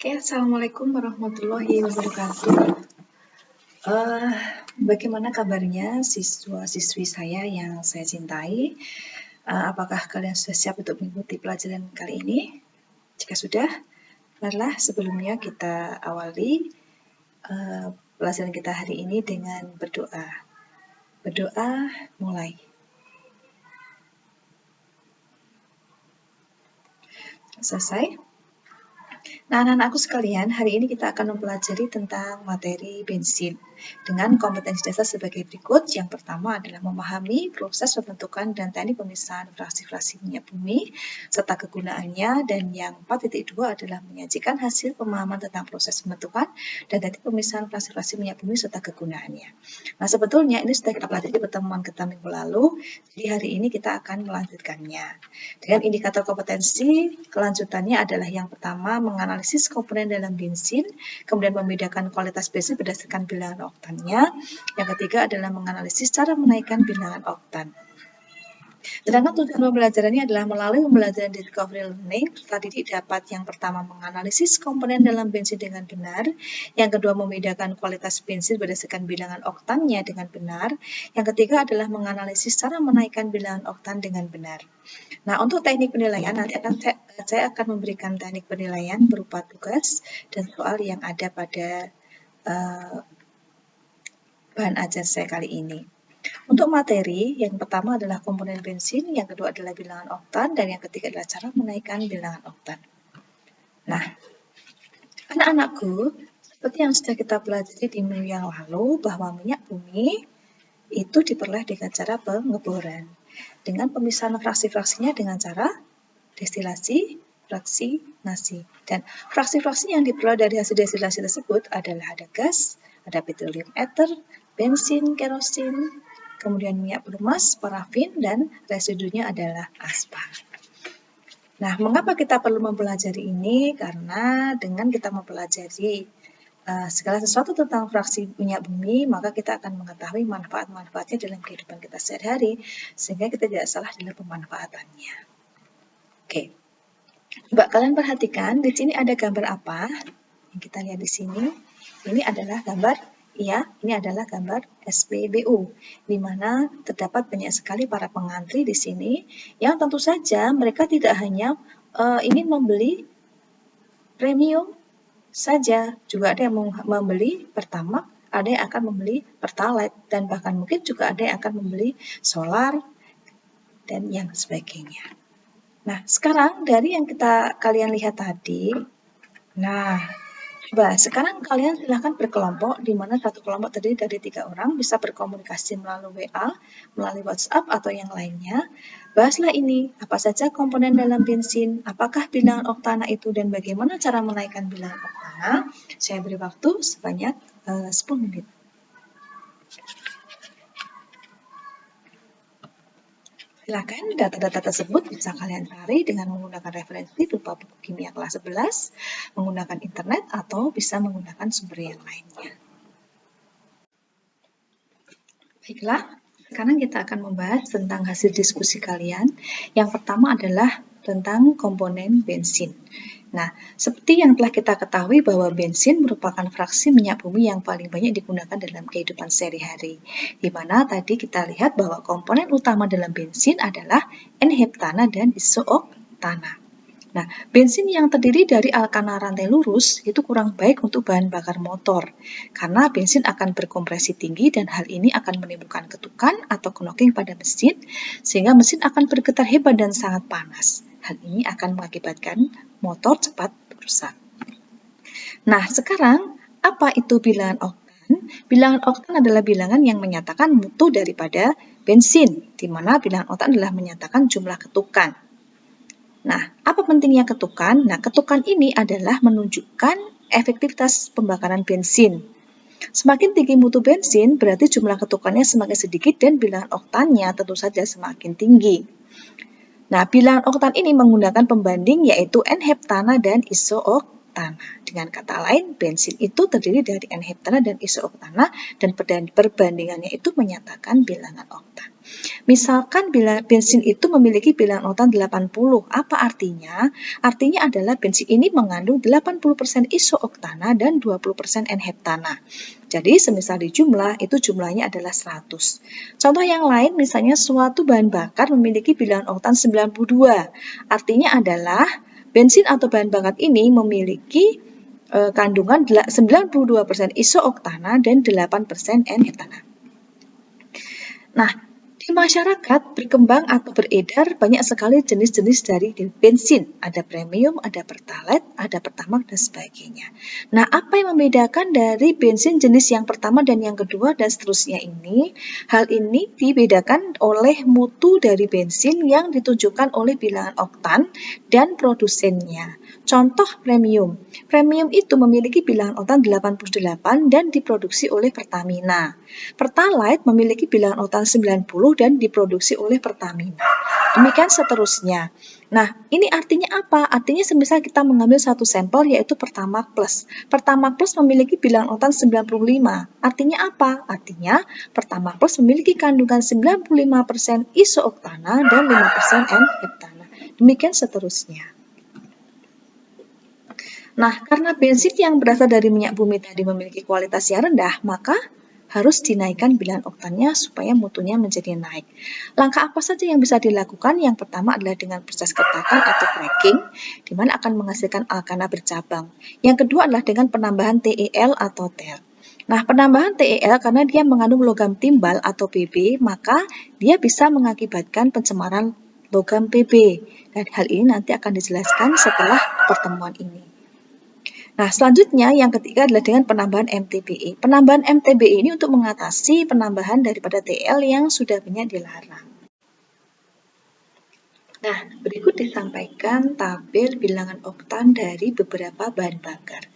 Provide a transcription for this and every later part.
Oke, Assalamualaikum warahmatullahi wabarakatuh. Bagaimana kabarnya siswa-siswi saya yang saya cintai? Apakah kalian sudah siap untuk mengikuti pelajaran kali ini? Jika sudah, marilah sebelumnya kita awali pelajaran kita hari ini dengan berdoa. Berdoa, mulai. Selesai? Nah, anak-anakku sekalian, hari ini kita akan mempelajari tentang materi bensin dengan kompetensi dasar sebagai berikut. Yang pertama adalah memahami proses pembentukan dan teknik pemisahan fraksi-fraksi minyak bumi serta kegunaannya, dan yang 4.2 adalah menyajikan hasil pemahaman tentang proses pembentukan dan teknik pemisahan fraksi-fraksi minyak bumi serta kegunaannya. Nah, sebetulnya ini sudah kita pelajari di pertemuan kita minggu lalu, jadi hari ini kita akan melanjutkannya. Dengan indikator kompetensi, kelanjutannya adalah yang pertama menganalisis komponen dalam bensin, kemudian membedakan kualitas bensin berdasarkan bilangan oktannya. Yang ketiga adalah menganalisis cara menaikkan bilangan oktan. Sedangkan tujuan pembelajarannya adalah melalui pembelajaran discovery learning, peserta didik dapat yang pertama menganalisis komponen dalam bensin dengan benar, yang kedua membedakan kualitas bensin berdasarkan bilangan oktannya dengan benar, yang ketiga adalah menganalisis cara menaikkan bilangan oktan dengan benar. Nah, untuk teknik penilaian nanti saya akan memberikan teknik penilaian berupa tugas dan soal yang ada pada bahan ajar saya kali ini. Untuk materi, yang pertama adalah komponen bensin, yang kedua adalah bilangan oktan, dan yang ketiga adalah cara menaikkan bilangan oktan. Nah, anak-anakku, seperti yang sudah kita pelajari di minggu yang lalu, bahwa minyak bumi itu diperoleh dengan cara pengeboran, dengan pemisahan fraksi-fraksinya dengan cara destilasi, fraksinasi. Dan fraksi-fraksi yang diperoleh dari hasil destilasi tersebut adalah ada gas, ada petroleum ether, bensin, kerosin, kemudian minyak pelumas, parafin, dan residunya adalah aspal. Nah, mengapa kita perlu mempelajari ini? Karena dengan kita mempelajari segala sesuatu tentang fraksi minyak bumi, maka kita akan mengetahui manfaat-manfaatnya dalam kehidupan kita sehari-hari, sehingga kita tidak salah dalam pemanfaatannya. Oke, coba kalian perhatikan, di sini ada gambar apa? Yang kita lihat di sini, ini adalah gambar, ini adalah gambar SPBU, di mana terdapat banyak sekali para pengantri di sini, yang tentu saja mereka tidak hanya ingin membeli premium saja, juga ada yang membeli Pertamax, ada yang akan membeli Pertalite, dan bahkan mungkin juga ada yang akan membeli solar, dan yang sebagainya. Nah, sekarang dari yang kalian lihat tadi, nah, coba sekarang kalian silahkan berkelompok, di mana satu kelompok terdiri dari 3 orang, bisa berkomunikasi melalui WA, melalui WhatsApp, atau yang lainnya. Bahaslah ini, apa saja komponen dalam bensin, apakah bilangan oktana itu, dan bagaimana cara menaikkan bilangan oktana. Saya beri waktu sebanyak 10 menit. Silakan, data-data tersebut bisa kalian cari dengan menggunakan referensi berupa buku kimia kelas 11, menggunakan internet, atau bisa menggunakan sumber yang lainnya. Baiklah, sekarang kita akan membahas tentang hasil diskusi kalian. Yang pertama adalah tentang komponen bensin. Nah, seperti yang telah kita ketahui bahwa bensin merupakan fraksi minyak bumi yang paling banyak digunakan dalam kehidupan sehari-hari. Di mana tadi kita lihat bahwa komponen utama dalam bensin adalah N-heptana dan iso-oktana. Nah, bensin yang terdiri dari alkana rantai lurus itu kurang baik untuk bahan bakar motor, karena bensin akan berkompresi tinggi dan hal ini akan menimbulkan ketukan atau knocking pada mesin, sehingga mesin akan bergetar hebat dan sangat panas. Hal ini akan mengakibatkan motor cepat rusak. Nah, sekarang apa itu bilangan oktan? Bilangan oktan adalah bilangan yang menyatakan mutu daripada bensin, di mana bilangan oktan adalah menyatakan jumlah ketukan. Nah, apa pentingnya ketukan? Nah, ketukan ini adalah menunjukkan efektivitas pembakaran bensin. Semakin tinggi mutu bensin, berarti jumlah ketukannya semakin sedikit dan bilangan oktannya tentu saja semakin tinggi. Nah, bilangan oktan ini menggunakan pembanding yaitu N-heptana dan iso-oktana. N-heptana. Dengan kata lain, bensin itu terdiri dari N-heptana dan iso-oktana, dan perbandingannya itu menyatakan bilangan oktan. Misalkan bensin itu memiliki bilangan oktan 80, apa artinya? Artinya adalah bensin ini mengandung 80% iso-oktana dan 20% N-heptana. Jadi semisal di jumlah, itu jumlahnya adalah 100. Contoh yang lain, misalnya suatu bahan bakar memiliki bilangan oktan 92. Artinya adalah bensin atau bahan bakar ini memiliki kandungan 92% iso-oktana dan 8% N-heptana. Nah, di masyarakat berkembang atau beredar banyak sekali jenis-jenis dari bensin. Ada premium, ada pertalite, ada pertamax, dan sebagainya. Nah, apa yang membedakan dari bensin jenis yang pertama dan yang kedua dan seterusnya ini? Hal ini dibedakan oleh mutu dari bensin yang ditunjukkan oleh bilangan oktan dan produsennya. Contoh premium. Premium itu memiliki bilangan oktan 88 dan diproduksi oleh Pertamina. Pertalite memiliki bilangan oktan 90 dan diproduksi oleh Pertamina. Demikian seterusnya. Nah, ini artinya apa? Artinya semisal kita mengambil satu sampel yaitu Pertamax Plus. Pertamax Plus memiliki bilangan oktan 95. Artinya apa? Artinya Pertamax Plus memiliki kandungan 95% iso-oktana dan 5% N-heptana. Demikian seterusnya. Nah, karena bensin yang berasal dari minyak bumi tadi memiliki kualitas yang rendah, maka harus dinaikkan bilangan oktannya supaya mutunya menjadi naik. Langkah apa saja yang bisa dilakukan? Yang pertama adalah dengan proses getakan atau cracking, di mana akan menghasilkan alkana bercabang. Yang kedua adalah dengan penambahan TEL atau TEL. Nah, penambahan TEL karena dia mengandung logam timbal atau Pb, maka dia bisa mengakibatkan pencemaran logam Pb. Dan hal ini nanti akan dijelaskan setelah pertemuan ini. Nah, selanjutnya yang ketiga adalah dengan penambahan MTBE. Penambahan MTBE ini untuk mengatasi penambahan daripada TL yang sudah banyak dilarang. Nah, berikut disampaikan tabel bilangan oktan dari beberapa bahan bakar.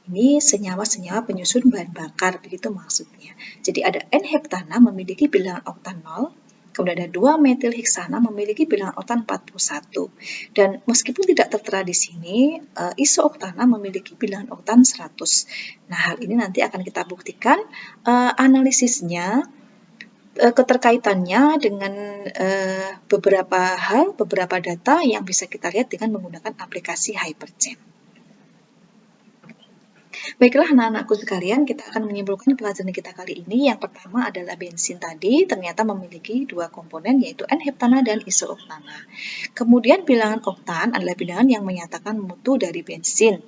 Ini senyawa-senyawa penyusun bahan bakar, begitu maksudnya. Jadi ada N-heptana memiliki bilangan oktan 0, kemudian ada 2-metilheksana memiliki bilangan oktan 41. Dan meskipun tidak tertera di sini, iso-oktana memiliki bilangan oktan 100. Nah, hal ini nanti akan kita buktikan analisisnya, keterkaitannya dengan beberapa hal, beberapa data yang bisa kita lihat dengan menggunakan aplikasi Hypergen. Baiklah anak-anakku sekalian, kita akan menyimpulkan pelajaran kita kali ini. Yang pertama adalah bensin tadi ternyata memiliki dua komponen yaitu N-heptana dan iso-oktana. Kemudian bilangan oktan adalah bilangan yang menyatakan mutu dari bensin.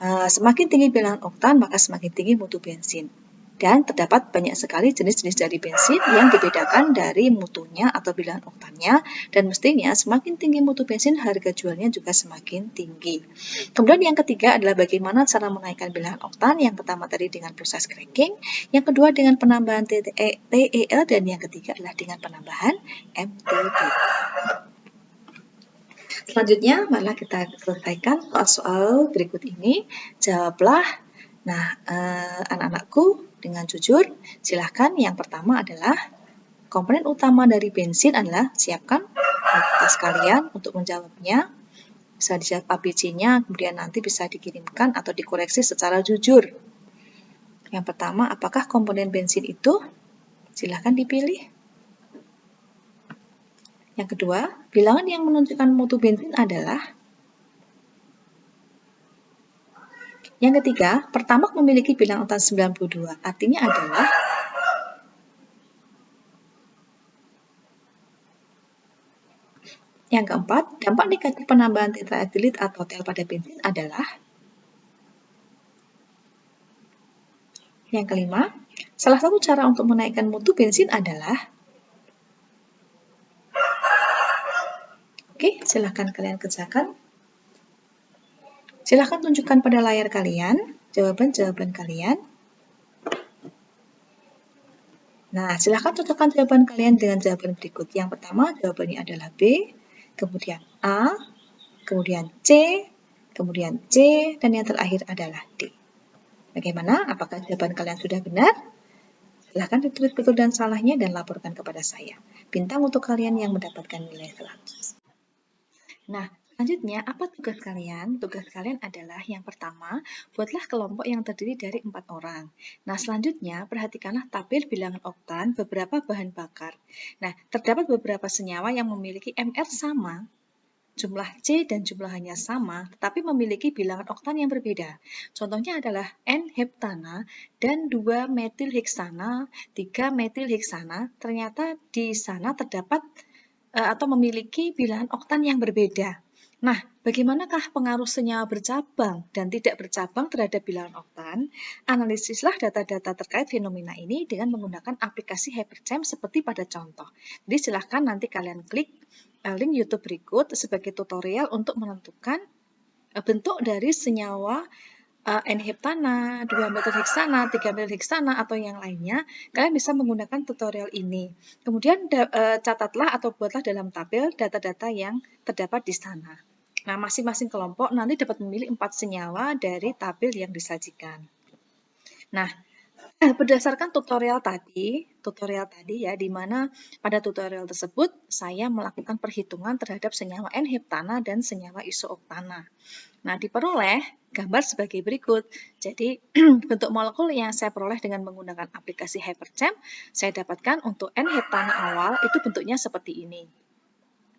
Semakin tinggi bilangan oktan maka semakin tinggi mutu bensin. Dan terdapat banyak sekali jenis-jenis dari bensin yang dibedakan dari mutunya atau bilangan oktannya, dan mestinya semakin tinggi mutu bensin harga jualnya juga semakin tinggi. Kemudian yang ketiga adalah bagaimana cara menaikkan bilangan oktan. Yang pertama tadi dengan proses cracking, yang kedua dengan penambahan TEL, dan yang ketiga adalah dengan penambahan MTBE. Selanjutnya, marilah kita selesaikan soal-soal berikut ini. Jawablah. Nah, anak-anakku dengan jujur, silahkan. Yang pertama adalah komponen utama dari bensin adalah, siapkan kertas kalian untuk menjawabnya. Bisa dijawab ABC-nya, kemudian nanti bisa dikirimkan atau dikoreksi secara jujur. Yang pertama, apakah komponen bensin itu? Silahkan dipilih. Yang kedua, bilangan yang menunjukkan mutu bensin adalah. Yang ketiga, Pertamax memiliki bilangan oktan 92, artinya adalah. Yang keempat, dampak negatif penambahan tetraetilit atau TEL pada bensin adalah. Yang kelima, salah satu cara untuk menaikkan mutu bensin adalah. Oke, silahkan kalian kerjakan. Silahkan tunjukkan pada layar kalian jawaban-jawaban kalian. Nah, silahkan cocokkan jawaban kalian dengan jawaban berikut. Yang pertama, jawabannya adalah B, kemudian A, kemudian C, kemudian C, dan yang terakhir adalah D. Bagaimana? Apakah jawaban kalian sudah benar? Silahkan ditulis betul dan salahnya dan laporkan kepada saya. Bintang untuk kalian yang mendapatkan nilai 100. Nah, Selanjutnya, apa tugas kalian? Tugas kalian adalah yang pertama, buatlah kelompok yang terdiri dari 4 orang. Nah, selanjutnya, perhatikanlah tabel bilangan oktan beberapa bahan bakar. Nah, terdapat beberapa senyawa yang memiliki MR sama, jumlah C dan jumlahnya sama, tetapi memiliki bilangan oktan yang berbeda. Contohnya adalah N-heptana dan 2-metilheksana, 3-metilheksana. Ternyata di sana terdapat atau memiliki bilangan oktan yang berbeda. Nah, bagaimanakah pengaruh senyawa bercabang dan tidak bercabang terhadap bilangan oktan? Analisislah data-data terkait fenomena ini dengan menggunakan aplikasi HyperChamp seperti pada contoh. Jadi silahkan nanti kalian klik link YouTube berikut sebagai tutorial untuk menentukan bentuk dari senyawa N-heptana, 2-metilheksana, 3-metilheksana, atau yang lainnya. Kalian bisa menggunakan tutorial ini. Kemudian catatlah atau buatlah dalam tabel data-data yang terdapat di sana. Nah, masing-masing kelompok nanti dapat memilih 4 senyawa dari tabel yang disajikan. Nah, berdasarkan tutorial tadi ya, di mana pada tutorial tersebut saya melakukan perhitungan terhadap senyawa N-heptana dan senyawa isooktana. Nah, diperoleh gambar sebagai berikut. Jadi, bentuk molekul yang saya peroleh dengan menggunakan aplikasi HyperChamp, saya dapatkan untuk N-heptana awal itu bentuknya seperti ini.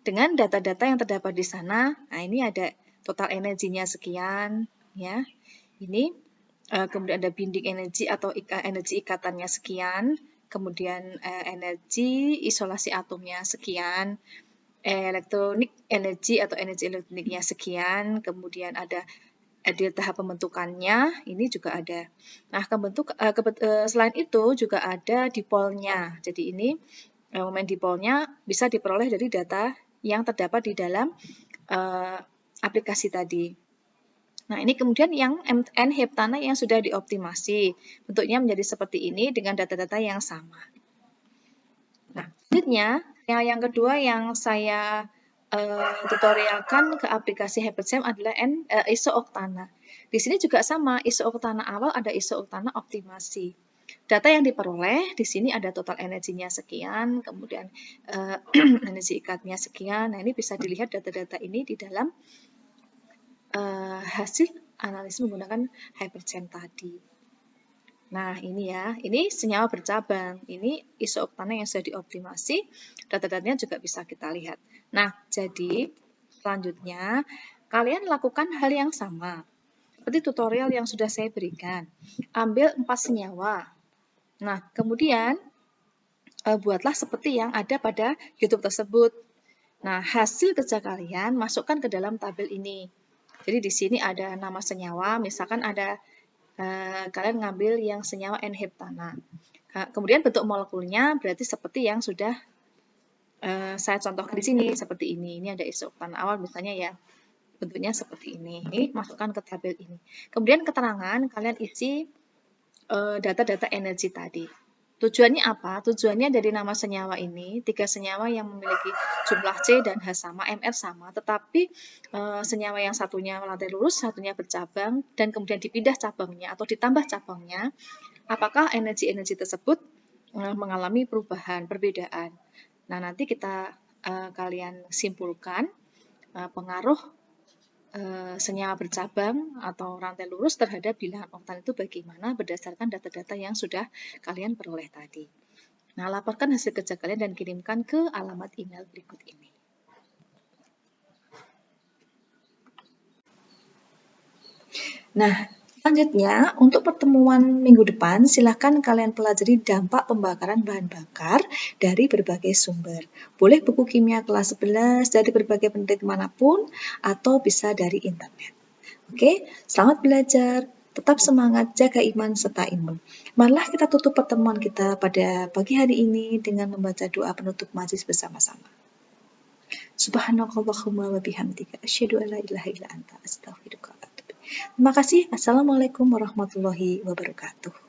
Dengan data-data yang terdapat di sana, nah ini ada total energinya sekian, ya. Ini kemudian ada binding energi atau energi ikatannya sekian, kemudian energi isolasi atomnya sekian, elektronik energi atau energi elektroniknya sekian, kemudian ada tahap pembentukannya, ini juga ada. Nah, selain itu juga ada dipolnya. Jadi ini momen dipolnya bisa diperoleh dari data yang terdapat di dalam aplikasi tadi. Nah, ini kemudian yang N-heptana yang sudah dioptimasi. Bentuknya menjadi seperti ini dengan data-data yang sama. Nah, selanjutnya, yang kedua yang saya tutorialkan ke aplikasi HyperChamp adalah isooktana. Di sini juga sama, isooktana awal ada isooktana optimasi. Data yang diperoleh di sini ada total energinya sekian, kemudian energi ikatnya sekian. Nah, ini bisa dilihat data-data ini di dalam hasil analisis menggunakan HyperChamp tadi. Nah, ini ya, ini senyawa bercabang. Ini isooktana yang sudah dioptimasi, data-datanya juga bisa kita lihat. Nah, jadi selanjutnya kalian lakukan hal yang sama. Seperti tutorial yang sudah saya berikan. Ambil 4 senyawa. Nah, kemudian buatlah seperti yang ada pada YouTube tersebut. Nah, hasil kerja kalian masukkan ke dalam tabel ini. Jadi di sini ada nama senyawa, misalkan ada kalian ngambil yang senyawa N-heptana. Kemudian bentuk molekulnya berarti seperti yang sudah saya contohkan di sini, seperti ini. Ini ada isooktana awal misalnya ya, bentuknya seperti ini. Ini masukkan ke tabel ini. Kemudian keterangan, kalian isi data-data energi tadi. Tujuannya apa? Tujuannya dari nama senyawa ini, 3 senyawa yang memiliki jumlah C dan H sama, MR sama, tetapi senyawa yang satunya lantai lurus, satunya bercabang, dan kemudian dipindah cabangnya atau ditambah cabangnya, apakah energi-energi tersebut mengalami perubahan, perbedaan. Nah, nanti kalian simpulkan pengaruh senyawa bercabang atau rantai lurus terhadap bilangan oktan itu bagaimana berdasarkan data-data yang sudah kalian peroleh tadi. Nah, laporkan hasil kerja kalian dan kirimkan ke alamat email berikut ini. Nah, selanjutnya untuk pertemuan minggu depan, silakan kalian pelajari dampak pembakaran bahan bakar dari berbagai sumber. Boleh buku kimia kelas 11 dari berbagai peneliti manapun, atau bisa dari internet. Oke, selamat belajar. Tetap semangat, jaga iman serta imun. Marilah kita tutup pertemuan kita pada pagi hari ini dengan membaca doa penutup majelis bersama-sama. Subhanakallahumma wa bihamdika asyhadu an la ilaha illa anta astaghfiruka wa atubu ilaik. Terima kasih. Assalamualaikum warahmatullahi wabarakatuh.